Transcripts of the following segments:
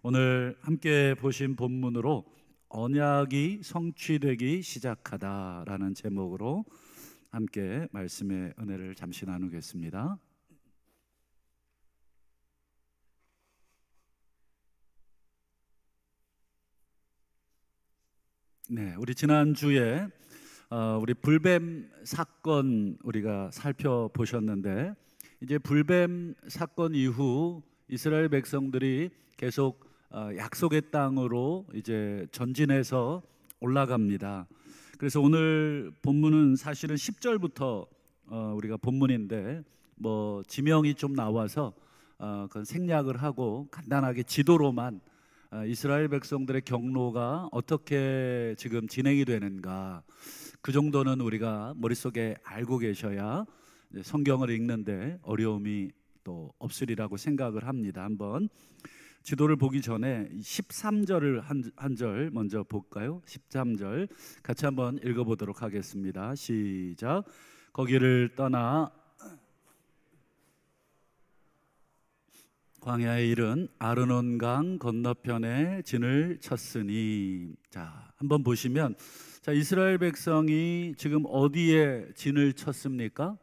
오늘 함께 보신 본문으로 언약이 성취되기 시작하다라는 제목으로 함께 말씀의 은혜를 잠시 나누겠습니다. 네, 우리 지난주에 우리 불뱀 사건 우리가 살펴보셨는데, 이제 불뱀 사건 이후 이스라엘 백성들이 계속 약속의 땅으로 이제 전진해서 올라갑니다. 그래서 오늘 본문은 사실은 10절부터 우리가 본문인데 지명이 좀 나와서 그건 생략을 하고 간단하게 지도로만 이스라엘 백성들의 경로가 어떻게 지금 진행이 되는가, 그 정도는 우리가 머릿속에 알고 계셔야 성경을 읽는데 어려움이 또 없으리라고 생각을 합니다. 한번 지도를 보기 전에 13절을 한 절 먼저 볼까요? 13절 같이 한번 읽어보도록 하겠습니다. 시작. 거기를 떠나 광야에 이른 아르논강 건너편에 진을 쳤으니. 자, 한번 보시면, 자, 이스라엘 백성이 지금 어디에 진을 쳤습니까?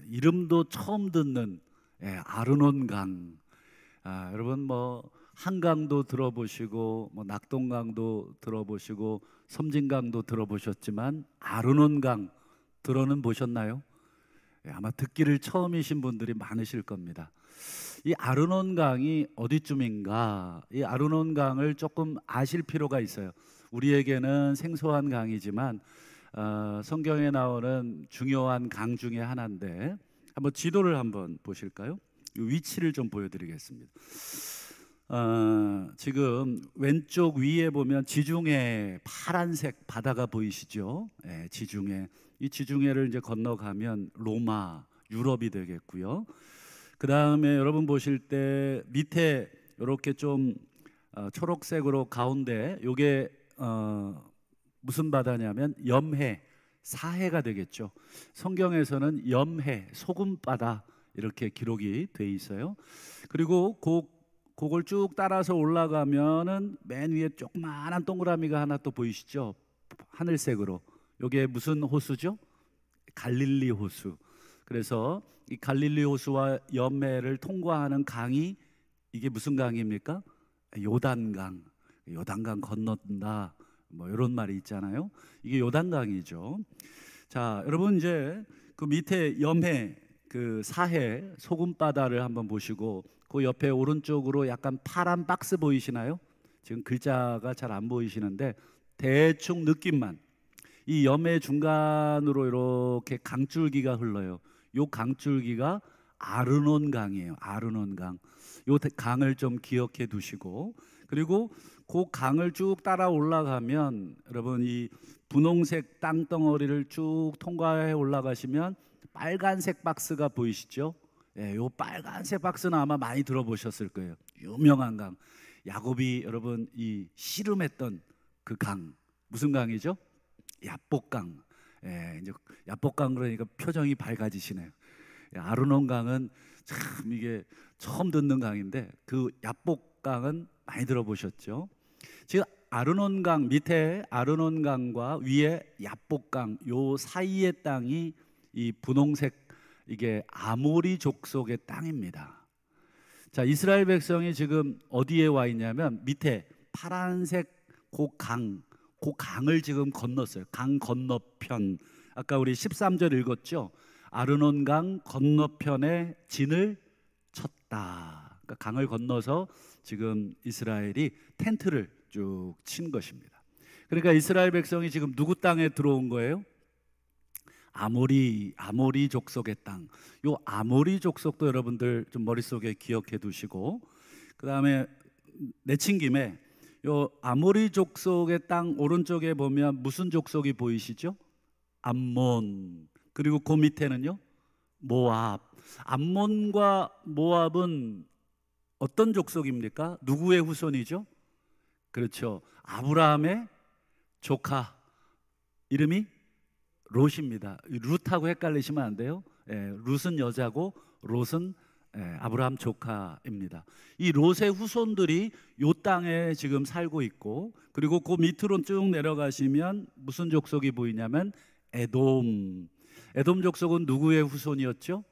이름도 처음 듣는 아르논강. 여러분 한강도 들어보시고 낙동강도 들어보시고 섬진강도 들어보셨지만 아르논강 들어는 보셨나요? 아마 듣기를 처음이신 분들이 많으실 겁니다. 이 아르논강이 어디쯤인가, 이 아르논강을 조금 아실 필요가 있어요. 우리에게는 생소한 강이지만 성경에 나오는 중요한 강 중에 하나인데, 한번 지도를 한번 보실까요? 이 위치를 좀 보여드리겠습니다. 지금 왼쪽 위에 보면 지중해 파란색 바다가 보이시죠? 지중해. 이 지중해를 이제 건너가면 로마, 유럽이 되겠고요. 그 다음에 여러분 보실 때 밑에 이렇게 좀 초록색으로 가운데 요게 무슨 바다냐면 염해, 사해가 되겠죠. 성경에서는 염해, 소금바다 이렇게 기록이 돼 있어요. 그리고 그걸 쭉 따라서 올라가면은 맨 위에 조그마한 동그라미가 하나 또 보이시죠? 하늘색으로. 요게 무슨 호수죠? 갈릴리 호수. 그래서 이 갈릴리 호수와 염해를 통과하는 강이 이게 무슨 강입니까? 요단강. 요단강 건넌다, 이런 말이 있잖아요. 이게 요단강이죠. 자, 여러분 이제 그 밑에 염해, 그 사해, 소금바다를 한번 보시고, 그 옆에 오른쪽으로 약간 파란 박스 보이시나요? 지금 글자가 잘 안 보이시는데 대충 느낌만, 이 염해 중간으로 이렇게 강줄기가 흘러요. 요 강줄기가 아르논강이에요. 아르논강. 요 강을 좀 기억해 두시고, 그리고 그 강을 쭉 따라 올라가면 여러분 이 분홍색 땅덩어리를 쭉 통과해 올라가시면 빨간색 박스가 보이시죠? 요 빨간색 박스는 아마 많이 들어보셨을 거예요. 유명한 강. 야곱이 여러분 이 씨름했던 그 강, 무슨 강이죠? 야복강. 이제 야복강 그러니까 표정이 밝아지시네요. 아르논강은 참 이게 처음 듣는 강인데, 그 야복강은 많이 들어보셨죠? 지금 아르논강 밑에 아르논강과 위에 야복강 요 사이의 땅이 이 분홍색, 이게 아모리 족속의 땅입니다. 자, 이스라엘 백성이 지금 어디에 와 있냐면 밑에 파란색 그 강을 지금 건넜어요. 강 건너편. 아까 우리 13절 읽었죠? 아르논강 건너편에 진을 쳤다. 그러니까 강을 건너서 지금 이스라엘이 텐트를 쭉 친 것입니다. 그러니까 이스라엘 백성이 지금 누구 땅에 들어온 거예요? 아모리 족속의 땅. 요 아모리 족속도 여러분들 좀 머릿속에 기억해 두시고, 그 다음에 내친 김에 요 아모리 족속의 땅 오른쪽에 보면 무슨 족속이 보이시죠? 암몬. 그리고 그 밑에는요 모압. 암몬과 모압은 어떤 족속입니까? 누구의 후손이죠? 그렇죠, 아브라함의 조카. 이름이 롯입니다. 룻하고 헷갈리시면 안 돼요. 룻은 여자고 롯은 아브라함 조카입니다. 이 롯의 후손들이 요 땅에 지금 살고 있고, 그리고 그 밑으로 쭉 내려가시면 무슨 족속이 보이냐면 에돔. 에돔 족속은 누구의 후손이었죠?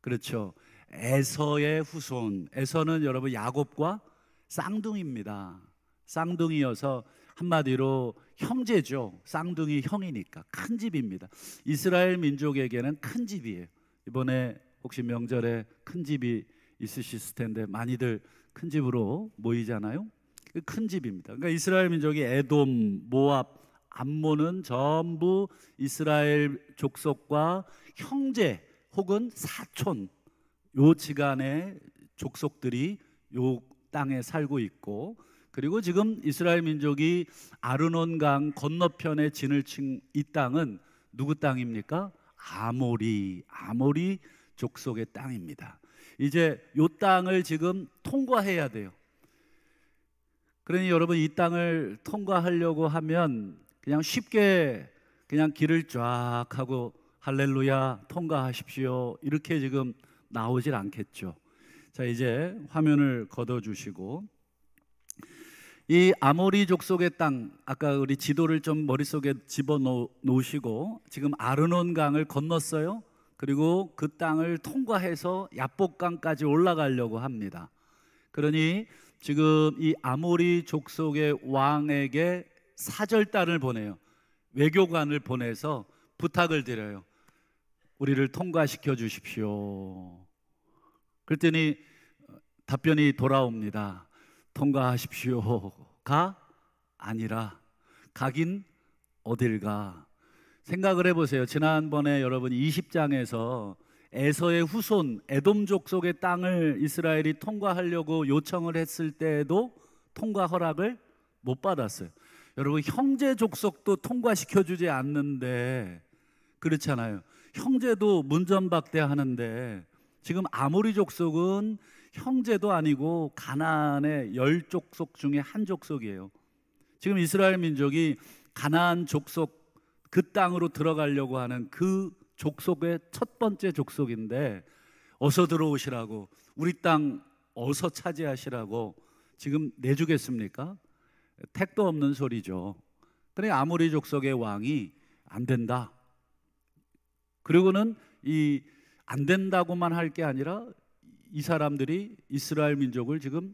그렇죠. 에서의 후손. 에서는 여러분 야곱과 쌍둥이입니다. 쌍둥이여서 한마디로 형제죠. 쌍둥이 형이니까 큰 집입니다. 이스라엘 민족에게는 큰 집이에요. 이번에 혹시 명절에 큰 집이 있으실 텐데 많이들 큰 집으로 모이잖아요. 큰 집입니다. 그러니까 이스라엘 민족이 에돔, 모압, 암몬은 전부 이스라엘 족속과 형제 혹은 사촌, 요 지간의 족속들이 요 땅에 살고 있고, 그리고 지금 이스라엘 민족이 아르논강 건너편에 진을 친 이 땅은 누구 땅입니까? 아모리 족속의 땅입니다. 이제 요 땅을 지금 통과해야 돼요. 그러니 여러분, 이 땅을 통과하려고 하면 그냥 쉽게 그냥 길을 쫙 하고 할렐루야 통과하십시오 이렇게 지금 나오질 않겠죠. 자, 이제 화면을 걷어 주시고, 이 아모리 족속의 땅, 아까 우리 지도를 좀 머릿속에 집어 놓으시고, 지금 아르논 강을 건넜어요. 그리고 그 땅을 통과해서 야복강까지 올라가려고 합니다. 그러니 지금 이 아모리 족속의 왕에게 사절단을 보내요. 외교관을 보내서 부탁을 드려요. 우리를 통과시켜 주십시오. 그랬더니 답변이 돌아옵니다. 통과하십시오가 아니라 가긴 어딜 가. 생각을 해보세요. 지난번에 여러분 20장에서 에서의 후손 에돔 족속의 땅을 이스라엘이 통과하려고 요청을 했을 때에도 통과 허락을 못 받았어요. 여러분, 형제 족속도 통과시켜주지 않는데, 그렇잖아요. 형제도 문전박대하는데, 지금 아모리 족속은 형제도 아니고 가나안의 10족속 중에 한 족속이에요. 지금 이스라엘 민족이 가나안 족속 그 땅으로 들어가려고 하는 그 족속의 첫 번째 족속인데, 어서 들어오시라고, 우리 땅 어서 차지하시라고 지금 내주겠습니까? 택도 없는 소리죠. 그래, 아모리 족속의 왕이 안 된다. 그리고는 이 안 된다고만 할 게 아니라 이 사람들이 이스라엘 민족을 지금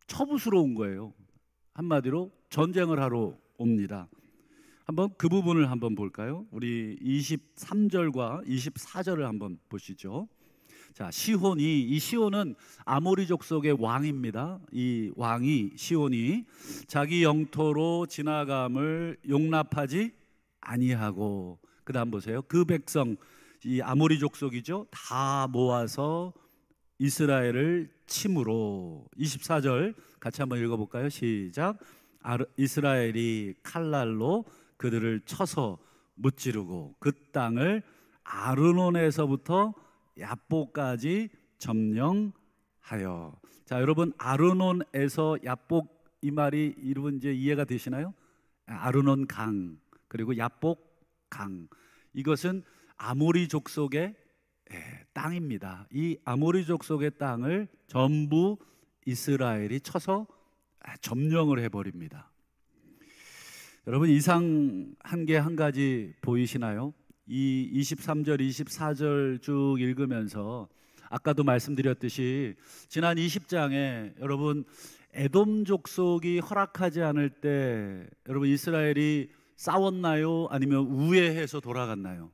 처부수러 온 거예요. 한마디로 전쟁을 하러 옵니다. 한번 그 부분을 한번 볼까요? 우리 23절과 24절을 한번 보시죠. 자, 이 시혼은 아모리 족속의 왕입니다. 이 왕이, 시혼이 자기 영토로 지나감을 용납하지 아니하고, 그 다음 보세요. 그 백성, 이 아모리 족속이죠, 다 모아서 이스라엘을 침으로. 24절 같이 한번 읽어볼까요? 시작. 이스라엘이 칼날로 그들을 쳐서 무찌르고 그 땅을 아르논에서부터 야복까지 점령하여. 자, 여러분, 아르논에서 야복, 이 말이 여러분 이제 이해가 되시나요? 아르논 강 그리고 야복 강, 이것은 아모리 족속의 땅입니다. 이 아모리 족속의 땅을 전부 이스라엘이 쳐서 점령을 해버립니다. 여러분, 이상한 게 한 가지 보이시나요? 이 23절, 24절 쭉 읽으면서 아까도 말씀드렸듯이 지난 20장에 여러분 에돔 족속이 허락하지 않을 때 여러분 이스라엘이 싸웠나요? 아니면 우회해서 돌아갔나요?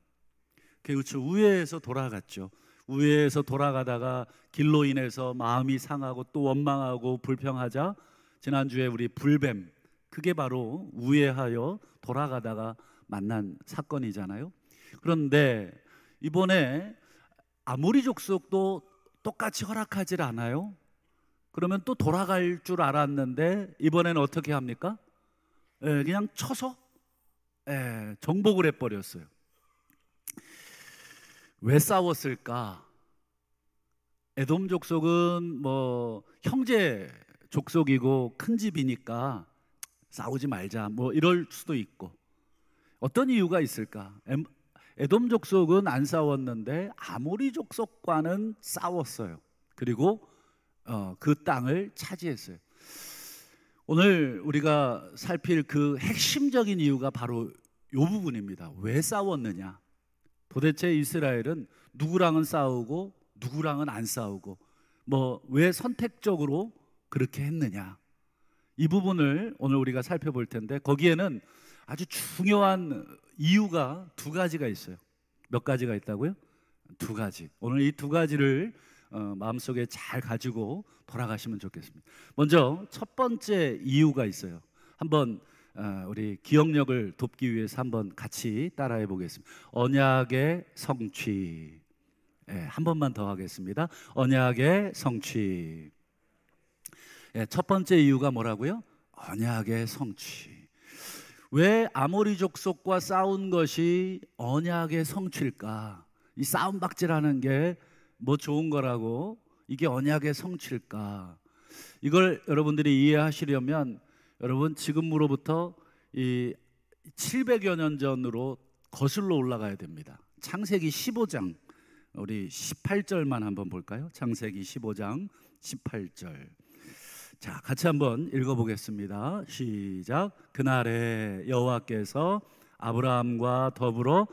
그렇죠. 우회해서 돌아갔죠. 우회해서 돌아가다가 길로 인해서 마음이 상하고 또 원망하고 불평하자 지난주에 우리 불뱀, 그게 바로 우회하여 돌아가다가 만난 사건이잖아요. 그런데 이번에 아모리 족속도 똑같이 허락하질 않아요. 그러면 또 돌아갈 줄 알았는데 이번에는 어떻게 합니까? 그냥 쳐서 정복을 해버렸어요. 왜 싸웠을까? 에돔 족속은 뭐 형제 족속이고 큰 집이니까 싸우지 말자 뭐 이럴 수도 있고, 어떤 이유가 있을까? 에돔 족속은 안 싸웠는데 아모리 족속과는 싸웠어요. 그리고 그 땅을 차지했어요. 오늘 우리가 살필 그 핵심적인 이유가 바로 이 부분입니다. 왜 싸웠느냐? 도대체 이스라엘은 누구랑은 싸우고 누구랑은 안 싸우고 왜 선택적으로 그렇게 했느냐? 이 부분을 오늘 우리가 살펴볼 텐데, 거기에는 아주 중요한 이유가 두 가지가 있어요. 몇 가지가 있다고요? 두 가지. 오늘 이 두 가지를 마음속에 잘 가지고 돌아가시면 좋겠습니다. 먼저 첫 번째 이유가 있어요. 한번 우리 기억력을 돕기 위해서 한번 같이 따라해 보겠습니다. 언약의 성취. 한 번만 더 하겠습니다. 언약의 성취. 첫 번째 이유가 뭐라고요? 언약의 성취. 왜 아모리 족속과 싸운 것이 언약의 성취일까? 이 싸움박질하는 게 좋은 거라고 이게 언약의 성취일까? 이걸 여러분들이 이해하시려면 여러분 지금으로부터 이 700여 년 전으로 거슬러 올라가야 됩니다. 창세기 15장 우리 18절만 한번 볼까요? 창세기 15장 18절. 자, 같이 한번 읽어보겠습니다. 시작. 그날에 여호와께서 아브라함과 더불어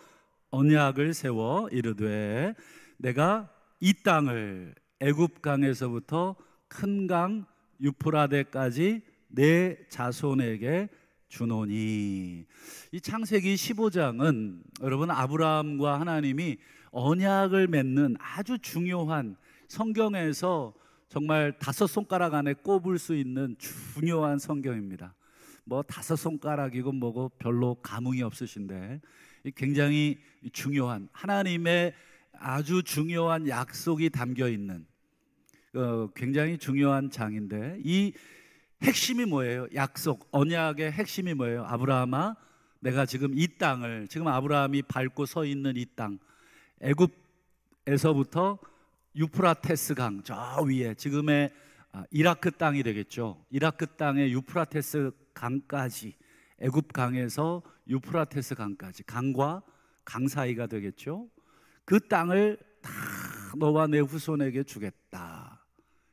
언약을 세워 이르되 내가 이 땅을 애굽 강에서부터 큰 강 유프라데까지 내 자손에게 주노니. 이 창세기 15장은 여러분 아브라함과 하나님이 언약을 맺는 아주 중요한, 성경에서 정말 5손가락 안에 꼽을 수 있는 중요한 성경입니다. 5손가락이고 뭐고 별로 감흥이 없으신데 굉장히 중요한, 하나님의 아주 중요한 약속이 담겨 있는 굉장히 중요한 장인데, 이 핵심이 뭐예요? 약속, 언약의 핵심이 뭐예요? 아브라함아, 내가 지금 이 땅을, 지금 아브라함이 밟고 서 있는 이 땅, 애굽에서부터 유프라테스 강 저 위에, 지금의 이라크 땅이 되겠죠. 이라크 땅의 유프라테스 강까지, 애굽 강에서 유프라테스 강까지, 강과 강 사이가 되겠죠. 그 땅을 다 너와 내 후손에게 주겠다.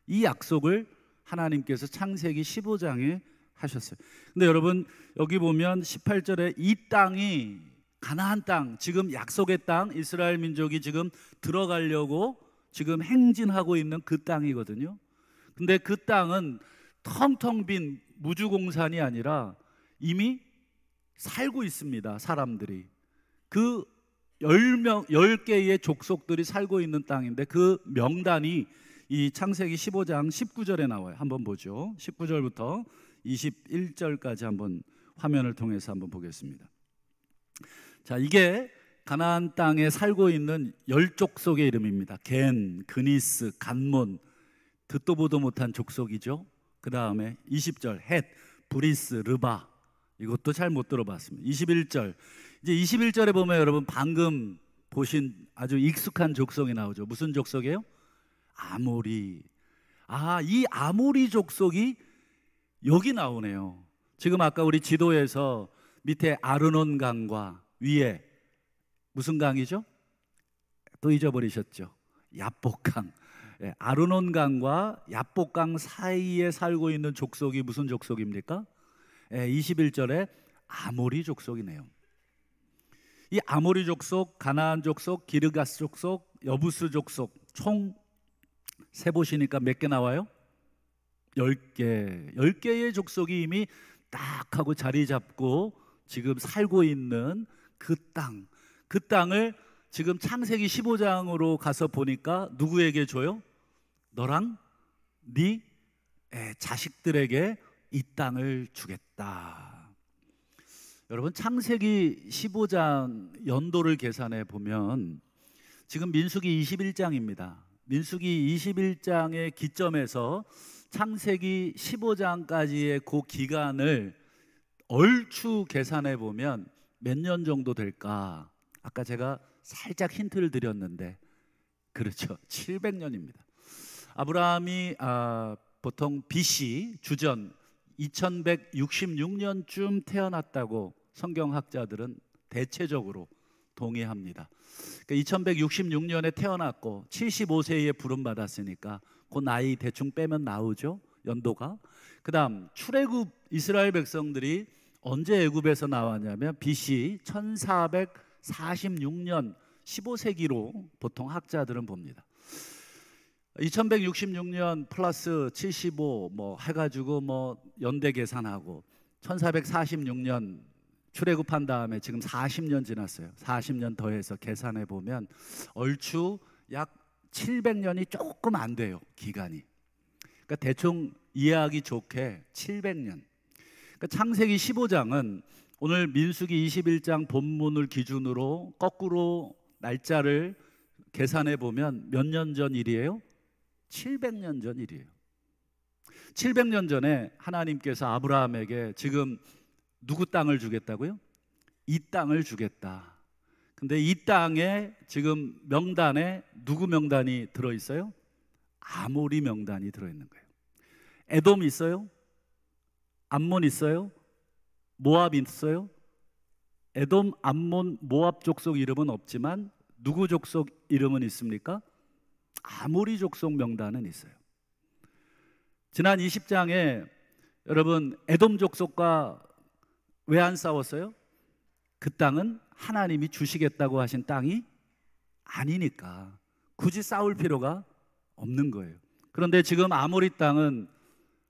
이 약속을 하나님께서 창세기 15장에 하셨어요. 근데 여러분 여기 보면 18절에 이 땅이 가나안 땅, 지금 약속의 땅, 이스라엘 민족이 지금 들어가려고 지금 행진하고 있는 그 땅이거든요. 근데 그 땅은 텅텅 빈 무주공산이 아니라 이미 살고 있습니다. 사람들이. 그 10개의 족속들이 살고 있는 땅인데, 그 명단이 이 창세기 15장 19절에 나와요. 한번 보죠. 19절부터 21절까지 한번 화면을 통해서 한번 보겠습니다. 자, 이게 가나안 땅에 살고 있는 10족속의 이름입니다. 겐, 그니스, 간몬, 듣도 보도 못한 족속이죠. 그 다음에 20절 헷, 브리스, 르바, 이것도 잘 못 들어봤습니다. 21절, 이제 21절에 보면 여러분 방금 보신 아주 익숙한 족속이 나오죠. 무슨 족속이에요? 아모리. 이 아모리 족속이 여기 나오네요. 지금 아까 우리 지도에서 밑에 아르논 강과 위에 무슨 강이죠? 또 잊어버리셨죠? 야복강. 아르논 강과 야복강 사이에 살고 있는 족속이 무슨 족속입니까? 21절에 아모리 족속이네요. 이 아모리 족속, 가나안 족속, 기르가스 족속, 여부스 족속 총 세보시니까 몇 개 나와요? 10개. 10개의 족속이 이미 딱 하고 자리 잡고 지금 살고 있는 그 땅, 그 땅을 지금 창세기 15장으로 가서 보니까 누구에게 줘요? 너랑 네 자식들에게 이 땅을 주겠다. 여러분 창세기 15장 연도를 계산해 보면 지금 민수기 21장입니다. 민수기 21장의 기점에서 창세기 15장까지의 그 기간을 얼추 계산해 보면 몇 년 정도 될까? 아까 제가 살짝 힌트를 드렸는데, 그렇죠, 700년입니다. 아브라함이 보통 BC 주전 2166년쯤 태어났다고 성경학자들은 대체적으로 동의합니다. 그러니까 2166년에 태어났고 75세에 부름받았으니까 그 나이 대충 빼면 나오죠, 연도가. 그 다음 출애굽 이스라엘 백성들이 언제 애굽에서 나왔냐면 BC 1446년 15세기로 보통 학자들은 봅니다. 2166년 플러스 75 뭐 해가지고 뭐 연대 계산하고 1446년 출애굽한 다음에 지금 40년 지났어요. 40년 더해서 계산해 보면 얼추 약 700년이 조금 안 돼요, 기간이. 그러니까 대충 이해하기 좋게 700년. 그러니까 창세기 15장은 오늘 민수기 21장 본문을 기준으로 거꾸로 날짜를 계산해 보면 몇 년 전 일이에요? 700년 전 일이에요. 700년 전에 하나님께서 아브라함에게 지금 누구 땅을 주겠다고요? 이 땅을 주겠다. 근데 이 땅에 지금 명단에 누구 명단이 들어있어요? 아모리 명단이 들어있는 거예요. 에돔 있어요? 암몬 있어요? 모압 있어요? 에돔, 암몬, 모압 족속 이름은 없지만 누구 족속 이름은 있습니까? 아모리 족속 명단은 있어요. 지난 20장에 여러분 에돔 족속과 왜 안 싸웠어요? 그 땅은 하나님이 주시겠다고 하신 땅이 아니니까 굳이 싸울 필요가 없는 거예요. 그런데 지금 아모리 땅은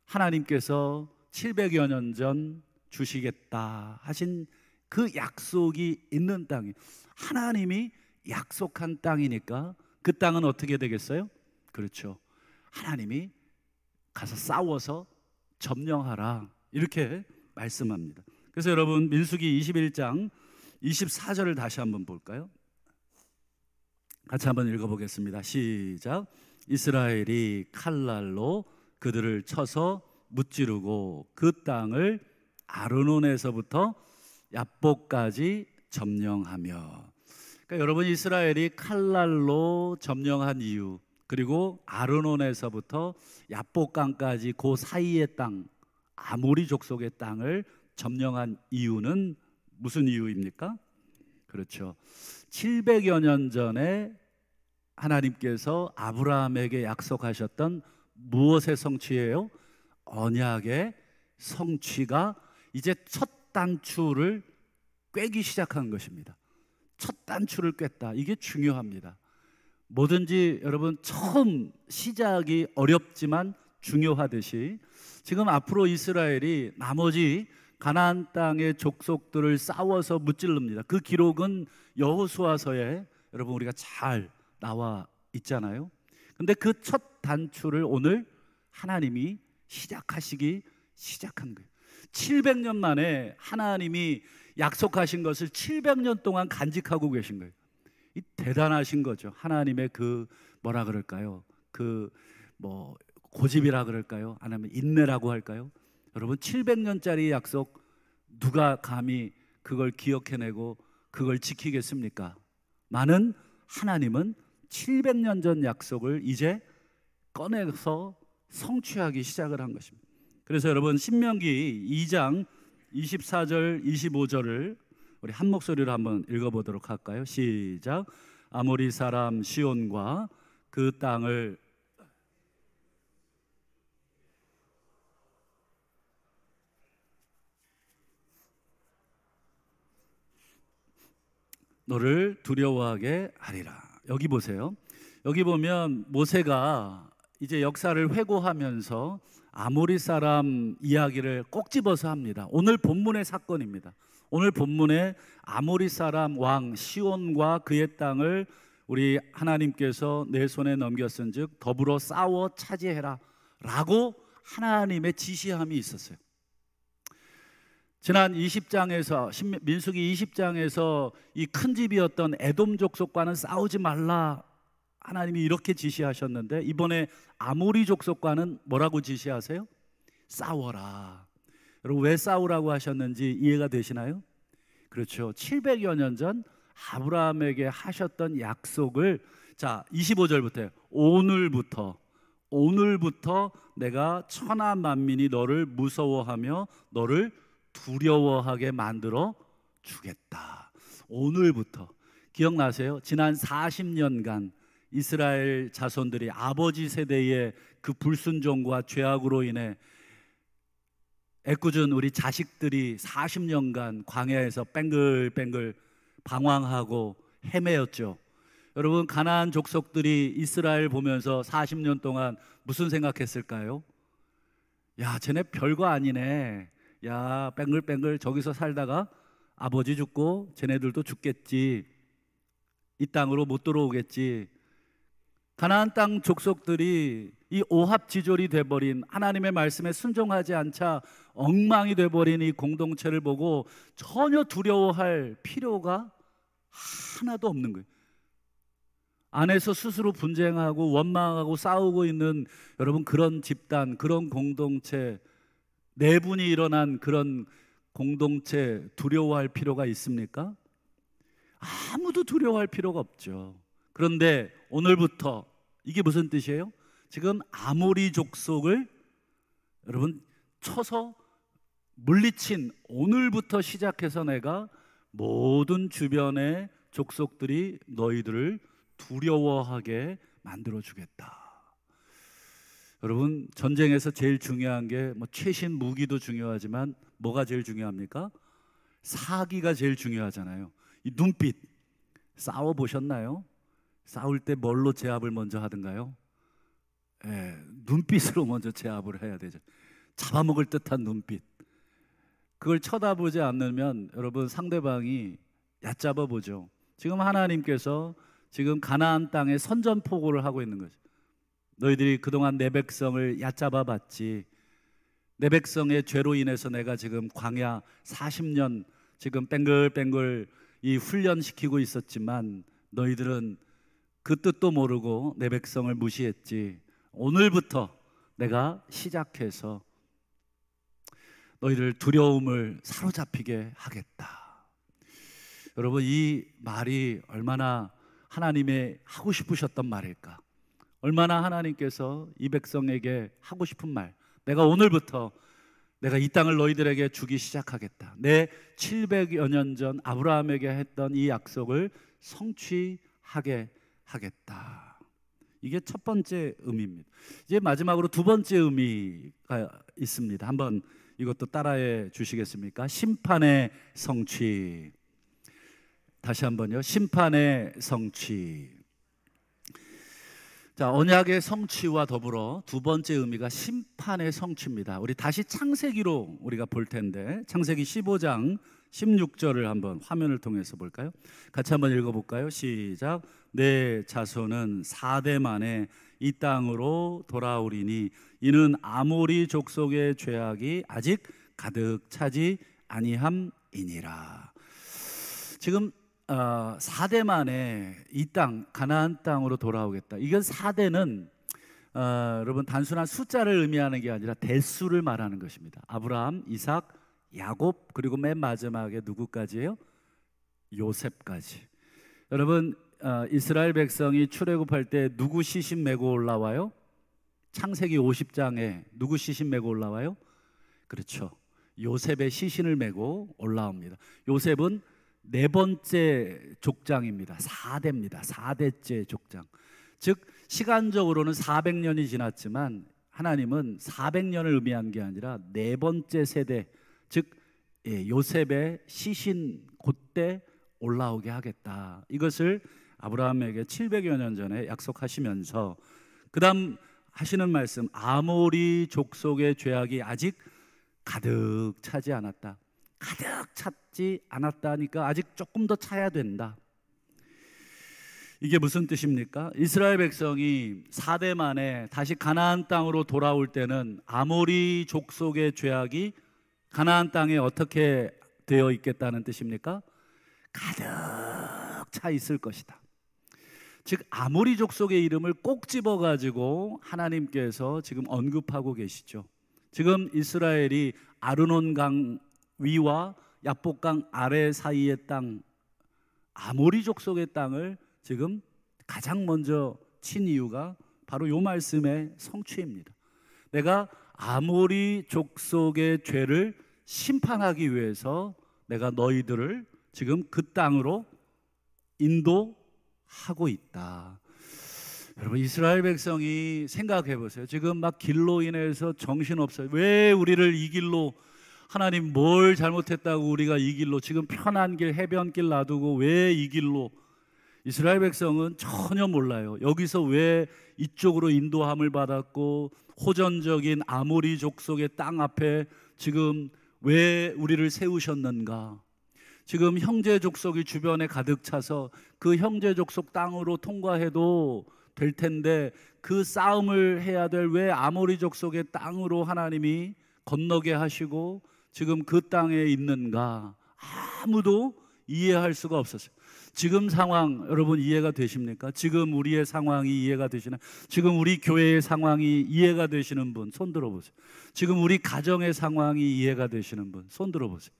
하나님께서 700여 년 전 주시겠다 하신 그 약속이 있는 땅이, 하나님이 약속한 땅이니까 그 땅은 어떻게 되겠어요? 그렇죠, 하나님이 가서 싸워서 점령하라 이렇게 말씀합니다. 그래서 여러분 민수기 21장 24절을 다시 한번 볼까요? 같이 한번 읽어보겠습니다. 시작. 이스라엘이 칼날로 그들을 쳐서 무찌르고 그 땅을 아르논에서부터 얍복까지 점령하며. 그러니까 여러분 이스라엘이 칼날로 점령한 이유, 그리고 아르논에서부터 얍복강까지 그 사이의 땅, 아모리 족속의 땅을 점령한 이유는 무슨 이유입니까? 그렇죠, 700여 년 전에 하나님께서 아브라함에게 약속하셨던 무엇의 성취예요? 언약의 성취가 이제 첫 단추를 꿰기 시작한 것입니다. 첫 단추를 꿰다. 이게 중요합니다. 뭐든지 여러분 처음 시작이 어렵지만 중요하듯이 지금 앞으로 이스라엘이 나머지 가나안 땅의 족속들을 싸워서 무찌릅니다. 그 기록은 여호수아서에 여러분 우리가 잘 나와 있잖아요. 근데 그 첫 단추를 오늘 하나님이 시작한 거예요. 700년 만에 하나님이 약속하신 것을 700년 동안 간직하고 계신 거예요. 이 대단하신 거죠. 하나님의 그 뭐라 그럴까요? 그 뭐 고집이라 그럴까요? 아니면 인내라고 할까요? 여러분 700년짜리 약속 누가 감히 그걸 기억해내고 그걸 지키겠습니까? 많은 하나님은 700년 전 약속을 이제 꺼내서 성취하기 시작을 한 것입니다. 그래서 여러분 신명기 2장 24절 25절을 우리 한 목소리로 한번 읽어보도록 할까요? 시작. 아모리 사람 시온과 그 땅을 너를 두려워하게 하리라. 여기 보세요. 여기 보면 모세가 이제 역사를 회고하면서 아모리 사람 이야기를 꼭 집어서 합니다. 오늘 본문의 사건입니다. 오늘 본문에 아모리 사람 왕 시온과 그의 땅을 우리 하나님께서 내 손에 넘겼은즉 더불어 싸워 차지해라 라고 하나님의 지시함이 있었어요. 지난 20장에서 민수기 20장에서 이 큰 집이었던 에돔 족속과는 싸우지 말라 하나님이 이렇게 지시하셨는데 이번에 아모리 족속과는 뭐라고 지시하세요? 싸워라. 여러분 왜 싸우라고 하셨는지 이해가 되시나요? 그렇죠, 700여 년 전 아브라함에게 하셨던 약속을 자 25절부터 오늘부터 내가 천하 만민이 너를 무서워하며 너를 두려워하게 만들어 주겠다. 오늘부터. 기억나세요? 지난 40년간 이스라엘 자손들이 아버지 세대의 그 불순종과 죄악으로 인해 애꿎은 우리 자식들이 40년간 광야에서 뱅글뱅글 방황하고 헤매었죠. 여러분, 가나안 족속들이 이스라엘 보면서 40년 동안 무슨 생각했을까요? 야, 쟤네 별거 아니네. 야, 뱅글뱅글 저기서 살다가 아버지 죽고 쟤네들도 죽겠지. 이 땅으로 못 들어오겠지. 가나안 땅 족속들이 이 오합지졸이 돼버린, 하나님의 말씀에 순종하지 않자 엉망이 돼버린 이 공동체를 보고 전혀 두려워할 필요가 하나도 없는 거예요. 안에서 스스로 분쟁하고 원망하고 싸우고 있는 여러분, 그런 집단, 그런 공동체, 내분이 일어난 그런 공동체 두려워할 필요가 있습니까? 아무도 두려워할 필요가 없죠. 그런데 오늘부터 이게 무슨 뜻이에요? 지금 아모리 족속을 여러분 쳐서 물리친 오늘부터 시작해서 내가 모든 주변의 족속들이 너희들을 두려워하게 만들어주겠다. 여러분, 전쟁에서 제일 중요한 게 최신 무기도 중요하지만 뭐가 제일 중요합니까? 사기가 제일 중요하잖아요. 이 눈빛, 싸워보셨나요? 싸울 때 뭘로 제압을 먼저 하던가요? 눈빛으로 먼저 제압을 해야 되죠. 잡아먹을 듯한 눈빛. 그걸 쳐다보지 않으면 여러분, 상대방이 얕잡아 보죠. 지금 하나님께서 지금 가나안 땅에 선전포고를 하고 있는 거죠. 너희들이 그동안 내 백성을 얕잡아 봤지. 내 백성의 죄로 인해서 내가 지금 광야 40년 지금 뱅글뱅글 이 훈련시키고 있었지만 너희들은 그 뜻도 모르고 내 백성을 무시했지. 오늘부터 내가 시작해서 너희를 두려움을 사로잡히게 하겠다. 여러분, 이 말이 얼마나 하나님의 하고 싶으셨던 말일까? 얼마나 하나님께서 이 백성에게 하고 싶은 말, 내가 오늘부터 내가 이 땅을 너희들에게 주기 시작하겠다. 내 700여 년 전 아브라함에게 했던 이 약속을 성취하게 하겠다. 이게 첫 번째 의미입니다. 이제 마지막으로 두 번째 의미가 있습니다. 한번 이것도 따라해 주시겠습니까? 심판의 성취. 다시 한번요. 심판의 성취. 자, 언약의 성취와 더불어 두 번째 의미가 심판의 성취입니다. 우리 다시 창세기로 우리가 볼 텐데, 창세기 15장 16절을 한번 화면을 통해서 볼까요? 같이 한번 읽어볼까요? 시작. 내 자손은 4대 만에 이 땅으로 돌아오리니 이는 아모리 족속의 죄악이 아직 가득 차지 아니함이니라. 지금 4대 만에 이 땅, 가나안 땅으로 돌아오겠다. 이건 4대는 여러분 단순한 숫자를 의미하는 게 아니라 대수를 말하는 것입니다. 아브라함, 이삭, 야곱, 그리고 맨 마지막에 누구까지예요? 요셉까지. 여러분, 이스라엘 백성이 출애굽할 때 누구 시신 메고 올라와요? 창세기 50장에 누구 시신 메고 올라와요? 그렇죠. 요셉의 시신을 메고 올라옵니다. 요셉은 네 번째 족장입니다. 4대입니다. 4대째 족장. 즉 시간적으로는 400년이 지났지만 하나님은 400년을 의미한 게 아니라 네 번째 세대, 즉 요셉의 시신 그때 올라오게 하겠다. 이것을 아브라함에게 700여 년 전에 약속하시면서 그 다음 하시는 말씀, 아모리 족속의 죄악이 아직 가득 차지 않았다. 가득 찼지 않았다니까 아직 조금 더 차야 된다. 이게 무슨 뜻입니까? 이스라엘 백성이 4대 만에 다시 가나안 땅으로 돌아올 때는 아모리 족속의 죄악이 가나안 땅에 어떻게 되어 있겠다는 뜻입니까? 가득 차 있을 것이다. 즉 아모리 족속의 이름을 꼭 집어가지고 하나님께서 지금 언급하고 계시죠. 지금 이스라엘이 아르논강 위와 야복강 아래 사이의 땅, 아모리 족속의 땅을 지금 가장 먼저 친 이유가 바로 이 말씀의 성취입니다. 내가 아모리 족속의 죄를 심판하기 위해서 내가 너희들을 지금 그 땅으로 인도하고 있다. 여러분, 이스라엘 백성이 생각해 보세요. 지금 막 길로 인해서 정신없어요. 왜 우리를 이 길로, 하나님 뭘 잘못했다고 우리가 이 길로, 지금 편한 길, 해변길 놔두고 왜 이 길로? 이스라엘 백성은 전혀 몰라요. 여기서 왜 이쪽으로 인도함을 받았고, 호전적인 아모리 족속의 땅 앞에 지금 왜 우리를 세우셨는가? 지금 형제 족속이 주변에 가득 차서 그 형제 족속 땅으로 통과해도 될 텐데 그 싸움을 해야 될 왜 아모리 족속의 땅으로 하나님이 건너게 하시고 지금 그 땅에 있는가? 아무도 이해할 수가 없었어요. 지금 상황 여러분 이해가 되십니까? 지금 우리의 상황이 이해가 되시나요? 지금 우리 교회의 상황이 이해가 되시는 분 손 들어보세요. 지금 우리 가정의 상황이 이해가 되시는 분 손 들어보세요.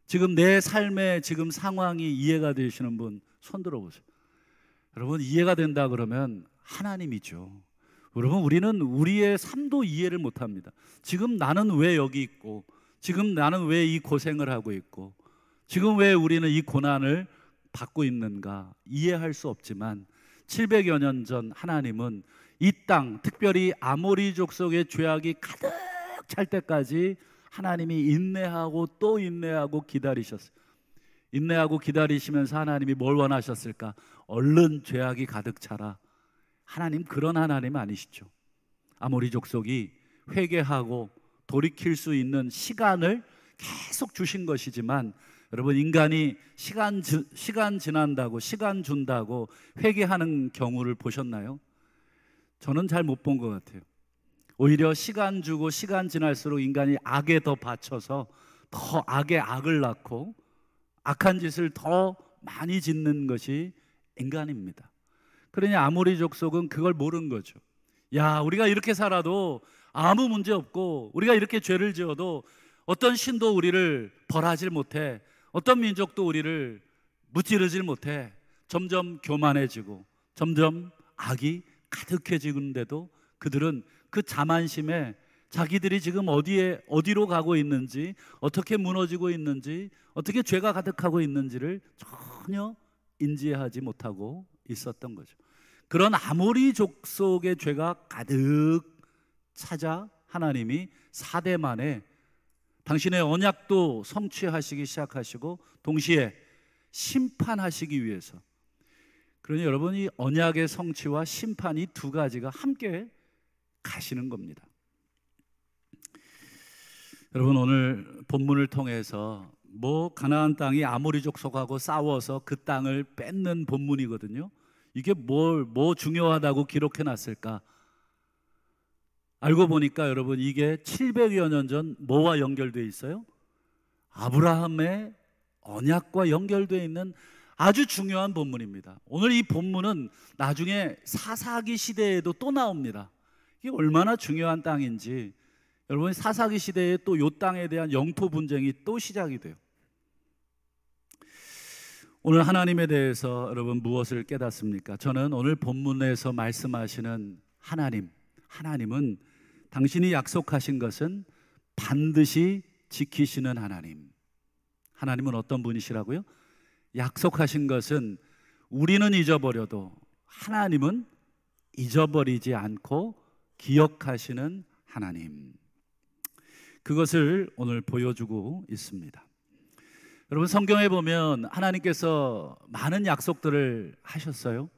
지금 내 삶의 지금 상황이 이해가 되시는 분 손 들어보세요. 여러분, 이해가 된다 그러면 하나님이죠. 여러분, 우리는 우리의 삶도 이해를 못합니다. 지금 나는 왜 여기 있고, 지금 나는 왜 이 고생을 하고 있고, 지금 왜 우리는 이 고난을 받고 있는가 이해할 수 없지만 700여 년 전 하나님은 이 땅, 특별히 아모리 족속의 죄악이 가득 찰 때까지 하나님이 인내하고 또 인내하고 기다리셨어요. 인내하고 기다리시면서 하나님이 뭘 원하셨을까? 얼른 죄악이 가득 차라. 하나님 그런 하나님 아니시죠. 아모리 족속이 회개하고 돌이킬 수 있는 시간을 계속 주신 것이지만, 여러분, 인간이 시간 지난다고, 시간 준다고 회개하는 경우를 보셨나요? 저는 잘 못 본 것 같아요. 오히려 시간 주고 시간 지날수록 인간이 악에 더 받쳐서 더 악에 악을 낳고 악한 짓을 더 많이 짓는 것이 인간입니다. 그러니 아모리 족속은 그걸 모르는 거죠. 야, 우리가 이렇게 살아도 아무 문제 없고, 우리가 이렇게 죄를 지어도 어떤 신도 우리를 벌하지 못해, 어떤 민족도 우리를 무찌르질 못해. 점점 교만해지고 점점 악이 가득해지는데도 그들은 그 자만심에 자기들이 지금 어디로 가고 있는지, 어떻게 무너지고 있는지, 어떻게 죄가 가득하고 있는지를 전혀 인지하지 못하고 있었던 거죠. 그런 아모리 족속의 죄가 가득 찾아 하나님이 4대 만에 당신의 언약도 성취하시기 시작하시고 동시에 심판하시기 위해서, 그러니 여러분, 이 언약의 성취와 심판이 두 가지가 함께 가시는 겁니다. 여러분, 오늘 본문을 통해서 가나안 땅이 아모리 족속하고 싸워서 그 땅을 뺏는 본문이거든요. 이게 뭐 중요하다고 기록해 놨을까? 알고 보니까 여러분, 이게 700여 년 전 뭐와 연결되어 있어요? 아브라함의 언약과 연결되어 있는 아주 중요한 본문입니다. 오늘 이 본문은 나중에 사사기 시대에도 또 나옵니다. 이게 얼마나 중요한 땅인지, 여러분, 사사기 시대에 또 이 땅에 대한 영토 분쟁이 또 시작이 돼요. 오늘 하나님에 대해서 여러분 무엇을 깨닫습니까? 저는 오늘 본문에서 말씀하시는 하나님은 당신이 약속하신 것은 반드시 지키시는 하나님. 하나님은 어떤 분이시라고요? 약속하신 것은 우리는 잊어버려도 하나님은 잊어버리지 않고 기억하시는 하나님. 그것을 오늘 보여주고 있습니다. 여러분, 성경에 보면 하나님께서 많은 약속들을 하셨어요.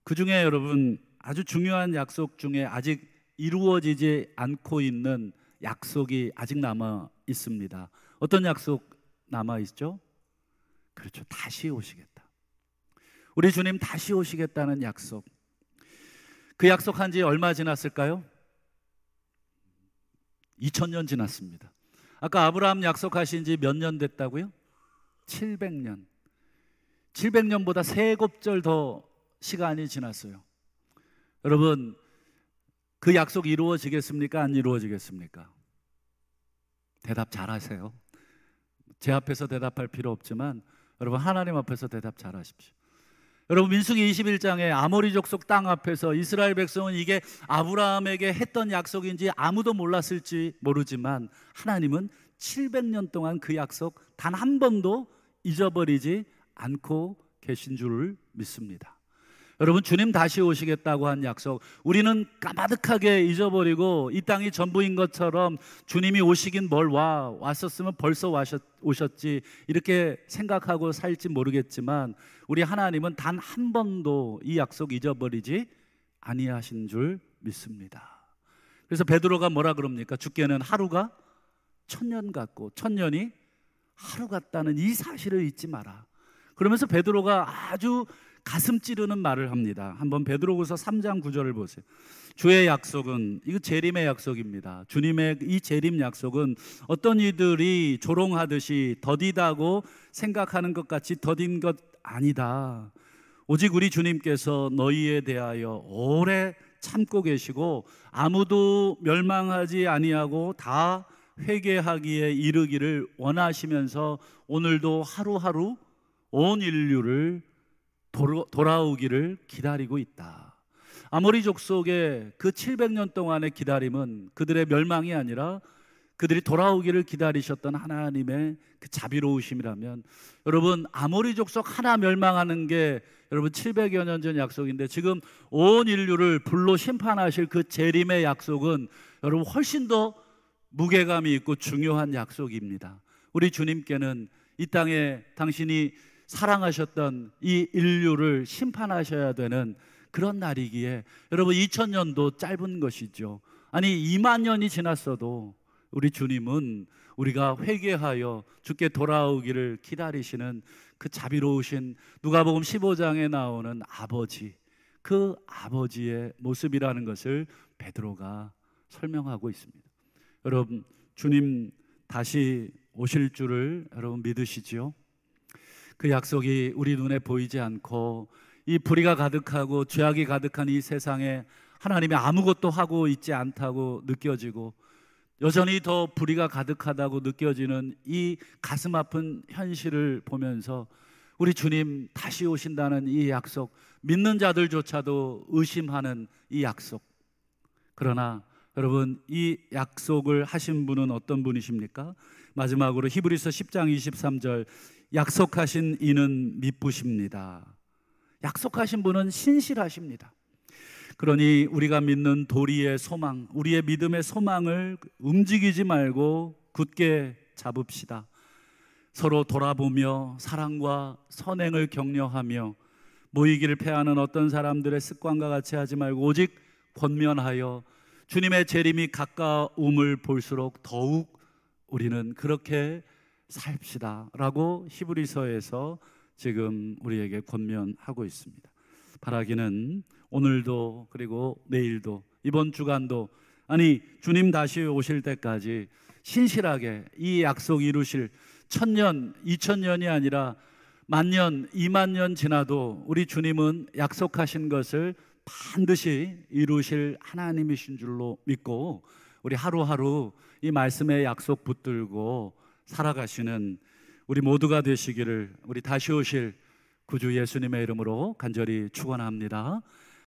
그 중에 여러분 아주 중요한 약속 중에 아직 이루어지지 않고 있는 약속이 아직 남아 있습니다. 어떤 약속 남아 있죠? 그렇죠. 다시 오시겠다. 우리 주님 다시 오시겠다는 약속. 그 약속한 지 얼마 지났을까요? 2000년 지났습니다. 아까 아브라함 약속하신 지 몇 년 됐다고요? 700년. 700년보다 3곱절 더 시간이 지났어요. 여러분, 그 약속 이루어지겠습니까? 안 이루어지겠습니까? 대답 잘하세요. 제 앞에서 대답할 필요 없지만 여러분, 하나님 앞에서 대답 잘하십시오. 여러분, 민수기 21장에 아모리 족속 땅 앞에서 이스라엘 백성은 이게 아브라함에게 했던 약속인지 아무도 몰랐을지 모르지만 하나님은 700년 동안 그 약속 단 한 번도 잊어버리지 않고 계신 줄 믿습니다. 여러분, 주님 다시 오시겠다고 한 약속, 우리는 까마득하게 잊어버리고 이 땅이 전부인 것처럼 주님이 오시긴 뭘 왔었으면 벌써 오셨지 이렇게 생각하고 살지 모르겠지만, 우리 하나님은 단 한 번도 이 약속 잊어버리지 아니하신 줄 믿습니다. 그래서 베드로가 뭐라 그럽니까? 주께는 하루가 천년 같고 천년이 하루 같다는 이 사실을 잊지 마라. 그러면서 베드로가 아주 가슴 찌르는 말을 합니다. 한번 베드로후서 3장 9절을 보세요. 주의 약속은, 이거 재림의 약속입니다. 주님의 이 재림 약속은 어떤 이들이 조롱하듯이 더디다고 생각하는 것 같이 더딘 것 아니다. 오직 우리 주님께서 너희에 대하여 오래 참고 계시고 아무도 멸망하지 아니하고 다 회개하기에 이르기를 원하시면서 오늘도 하루하루 온 인류를 돌아오기를 기다리고 있다. 아모리 족속의 그 700년 동안의 기다림은 그들의 멸망이 아니라 그들이 돌아오기를 기다리셨던 하나님의 그 자비로우심이라면, 여러분, 아모리 족속 하나 멸망하는 게 여러분 700여 년 전 약속인데, 지금 온 인류를 불로 심판하실 그 재림의 약속은 여러분 훨씬 더 무게감이 있고 중요한 약속입니다. 우리 주님께는 이 땅에 당신이 사랑하셨던 이 인류를 심판하셔야 되는 그런 날이기에, 여러분 2000년도 짧은 것이죠. 아니 2만 년이 지났어도 우리 주님은 우리가 회개하여 주께 돌아오기를 기다리시는 그 자비로우신, 누가복음 15장에 나오는 아버지, 그 아버지의 모습이라는 것을 베드로가 설명하고 있습니다. 여러분, 주님 다시 오실 줄을 여러분 믿으시지요? 그 약속이 우리 눈에 보이지 않고 이 불의가 가득하고 죄악이 가득한 이 세상에 하나님이 아무것도 하고 있지 않다고 느껴지고, 여전히 더 불의가 가득하다고 느껴지는 이 가슴 아픈 현실을 보면서 우리 주님 다시 오신다는 이 약속, 믿는 자들조차도 의심하는 이 약속, 그러나 여러분, 이 약속을 하신 분은 어떤 분이십니까? 마지막으로 히브리서 10장 23절, 약속하신 이는 미쁘십니다. 약속하신 분은 신실하십니다. 그러니 우리가 믿는 도리의 소망, 우리의 믿음의 소망을 움직이지 말고 굳게 잡읍시다. 서로 돌아보며 사랑과 선행을 격려하며 모이기를 패하는 어떤 사람들의 습관과 같이 하지 말고 오직 권면하여 주님의 재림이 가까움을 볼수록 더욱 우리는 그렇게 삽시다 라고 히브리서에서 지금 우리에게 권면하고 있습니다. 바라기는 오늘도, 그리고 내일도, 이번 주간도, 아니 주님 다시 오실 때까지 신실하게 이 약속 이루실, 1000년, 2000년이 아니라 10,000년, 20,000년 지나도 우리 주님은 약속하신 것을 반드시 이루실 하나님이신 줄로 믿고, 우리 하루하루 이 말씀의 약속 붙들고 살아가시는 우리 모두가 되시기를 우리 다시 오실 구주 예수님의 이름으로 간절히 축원합니다.